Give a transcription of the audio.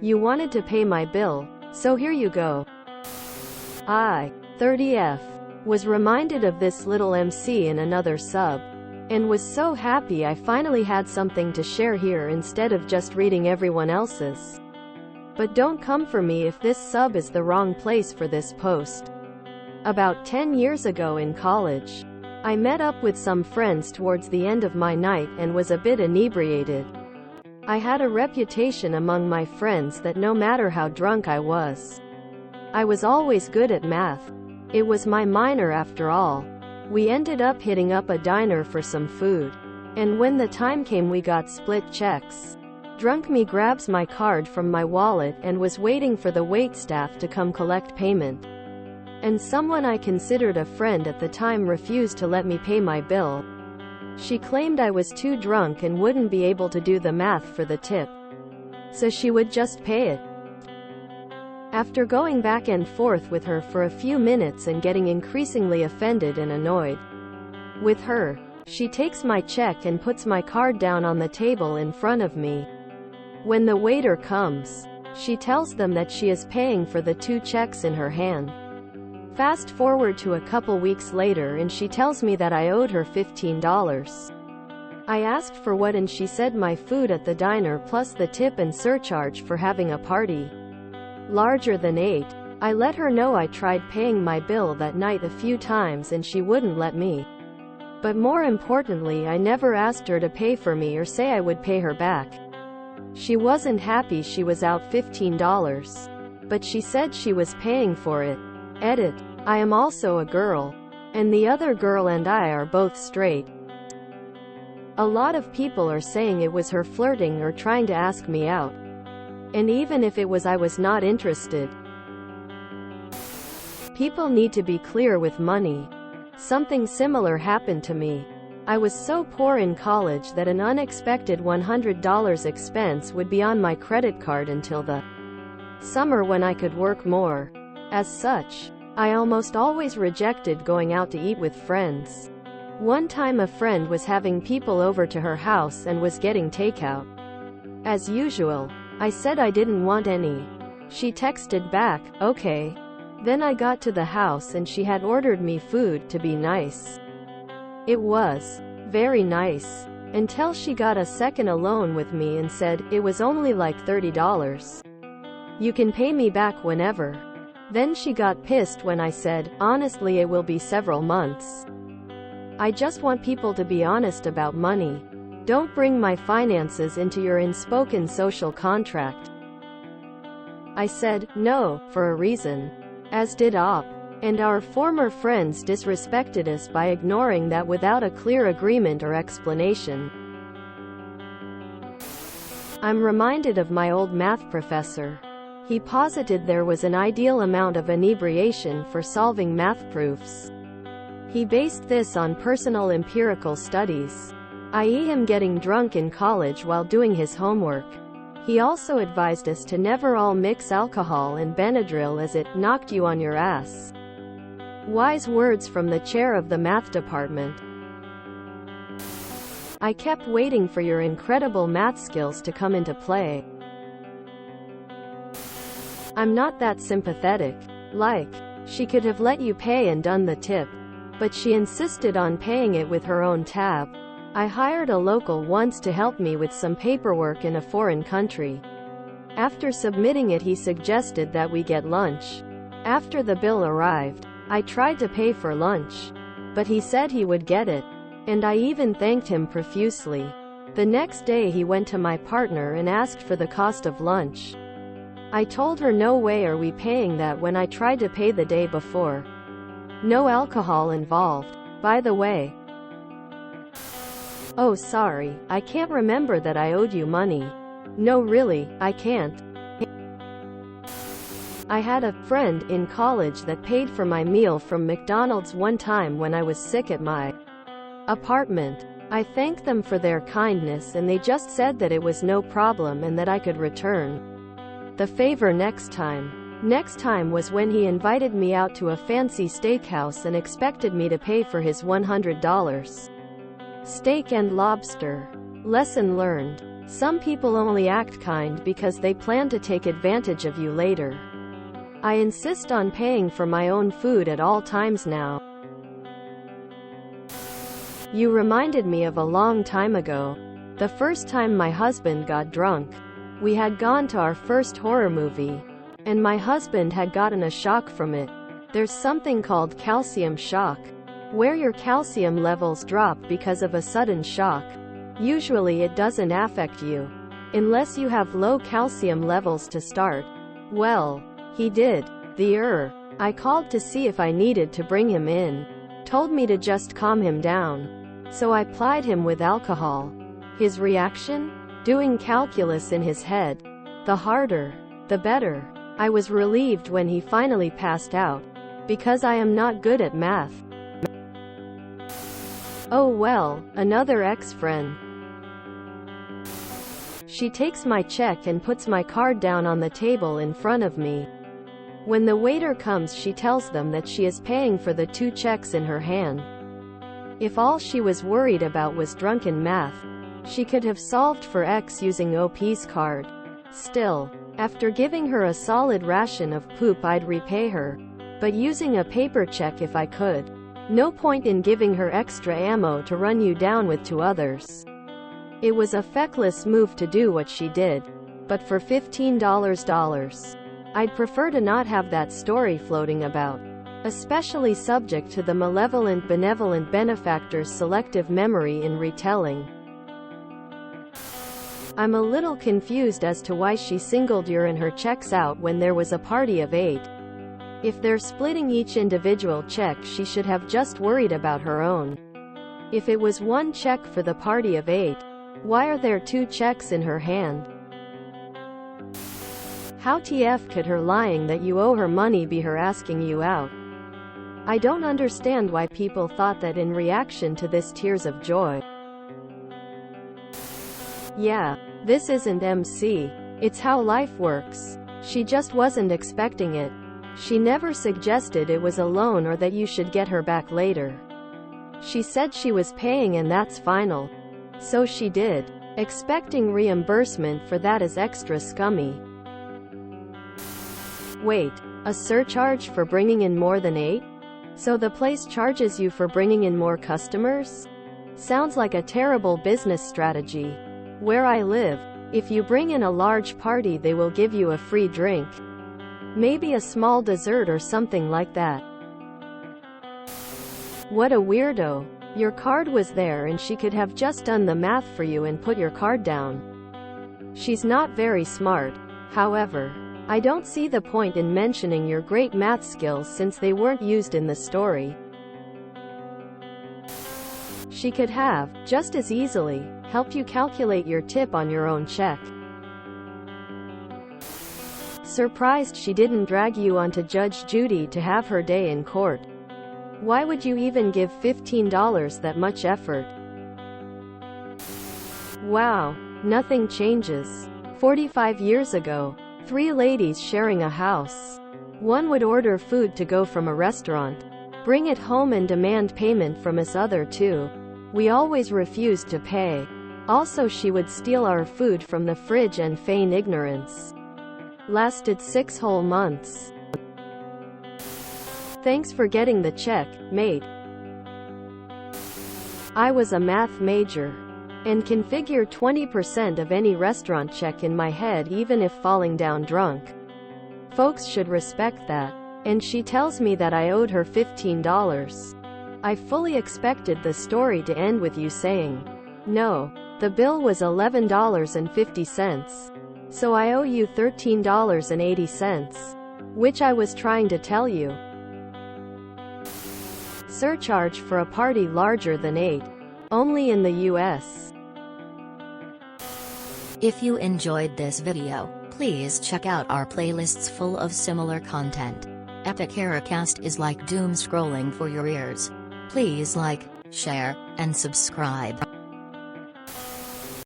You wanted to pay my bill, so here you go. I, 30F, was reminded of this little MC in another sub, and was so happy I finally had something to share here instead of just reading everyone else's. But don't come for me if this sub is the wrong place for this post. About 10 years ago in college, I met up with some friends towards the end of my night and was a bit inebriated. I had a reputation among my friends that no matter how drunk I was always good at math. It was my minor after all. We ended up hitting up a diner for some food, and when the time came we got split checks. Drunk me grabs my card from my wallet and was waiting for the waitstaff to come collect payment. And someone I considered a friend at the time refused to let me pay my bill. She claimed I was too drunk and wouldn't be able to do the math for the tip, so she would just pay it. After going back and forth with her for a few minutes and getting increasingly offended and annoyed with her, she takes my check and puts my card down on the table in front of me. When the waiter comes, she tells them that she is paying for the 2 checks in her hand. Fast forward to a couple weeks later and she tells me that I owed her $15. I asked for what and she said my food at the diner plus the tip and surcharge for having a party larger than 8. I let her know I tried paying my bill that night a few times and she wouldn't let me. But more importantly, I never asked her to pay for me or say I would pay her back. She wasn't happy she was out $15, but she said she was paying for it. Edit. I am also a girl, and the other girl and I are both straight. A lot of people are saying it was her flirting or trying to ask me out. And even if it was, I was not interested. People need to be clear with money. Something similar happened to me. I was so poor in college that an unexpected $100 expense would be on my credit card until the summer when I could work more. As such, I almost always rejected going out to eat with friends. One time a friend was having people over to her house and was getting takeout. As usual, I said I didn't want any. She texted back, okay. Then I got to the house and she had ordered me food to be nice. It was very nice, until she got a second alone with me and said, it was only like $30. You can pay me back whenever. Then she got pissed when I said, honestly it will be several months. I just want people to be honest about money. Don't bring my finances into your unspoken social contract. I said, no, for a reason. As did Op. And our former friends disrespected us by ignoring that without a clear agreement or explanation. I'm reminded of my old math professor. He posited there was an ideal amount of inebriation for solving math proofs. He based this on personal empirical studies, i.e. him getting drunk in college while doing his homework. He also advised us to never all mix alcohol and Benadryl as it knocked you on your ass. Wise words from the chair of the math department. I kept waiting for your incredible math skills to come into play. I'm not that sympathetic. Like, she could have let you pay and done the tip. But she insisted on paying it with her own tab. I hired a local once to help me with some paperwork in a foreign country. After submitting it, he suggested that we get lunch. After the bill arrived, I tried to pay for lunch, but he said he would get it, and I even thanked him profusely. The next day he went to my partner and asked for the cost of lunch. I told her no way are we paying that when I tried to pay the day before. No alcohol involved, by the way. Oh sorry, I can't remember that I owed you money. No really, I can't. I had a friend in college that paid for my meal from McDonald's one time when I was sick at my apartment. I thanked them for their kindness and they just said that it was no problem and that I could return the favor next time. Next time was when he invited me out to a fancy steakhouse and expected me to pay for his $100 steak and lobster. Lesson learned. Some people only act kind because they plan to take advantage of you later. I insist on paying for my own food at all times now. You reminded me of a long time ago. The first time my husband got drunk. We had gone to our first horror movie, and my husband had gotten a shock from it. There's something called calcium shock, where your calcium levels drop because of a sudden shock. Usually it doesn't affect you, unless you have low calcium levels to start. Well, he did. I called to see if I needed to bring him in. Told me to just calm him down. So I plied him with alcohol. His reaction? Doing calculus in his head. The harder, the better. I was relieved when he finally passed out, because I am not good at math. Oh well, another ex-friend. She takes my check and puts my card down on the table in front of me. When the waiter comes, she tells them that she is paying for the 2 checks in her hand. If all she was worried about was drunken math, she could have solved for X using OP's card. Still, after giving her a solid ration of poop, I'd repay her, but using a paper check if I could. No point in giving her extra ammo to run you down with 2 others. It was a feckless move to do what she did, but for $15, I'd prefer to not have that story floating about, especially subject to the malevolent benevolent benefactor's selective memory in retelling. I'm a little confused as to why she singled your and her checks out when there was a party of 8. If they're splitting each individual check, she should have just worried about her own. If it was 1 check for the party of 8, why are there 2 checks in her hand? How TF could her lying that you owe her money be her asking you out? I don't understand why people thought that in reaction to this tears of joy. Yeah, this isn't MC. It's how life works. She just wasn't expecting it. She never suggested it was a loan or that you should get her back later. She said she was paying and that's final. So she did. Expecting reimbursement for that is extra scummy. Wait, a surcharge for bringing in more than 8? So the place charges you for bringing in more customers? Sounds like a terrible business strategy. Where I live, if you bring in a large party, they will give you a free drink. Maybe a small dessert or something like that. What a weirdo. Your card was there and she could have just done the math for you and put your card down. She's not very smart. However, I don't see the point in mentioning your great math skills since they weren't used in the story. She could have, just as easily, helped you calculate your tip on your own check. Surprised she didn't drag you onto Judge Judy to have her day in court. Why would you even give $15 that much effort? Wow, nothing changes. 45 years ago, 3 ladies sharing a house. One would order food to go from a restaurant, bring it home and demand payment from us other 2. We always refused to pay. Also, she would steal our food from the fridge and feign ignorance. Lasted 6 whole months. Thanks for getting the check, mate. I was a math major, and can figure 20% of any restaurant check in my head even if falling down drunk. Folks should respect that. And she tells me that I owed her $15. I fully expected the story to end with you saying, no, the bill was $11.50. So I owe you $13.80. Which I was trying to tell you. Surcharge for a party larger than 8. Only in the US. If you enjoyed this video, please check out our playlists full of similar content. Epic Heracast is like doom scrolling for your ears. Please like, share, and subscribe.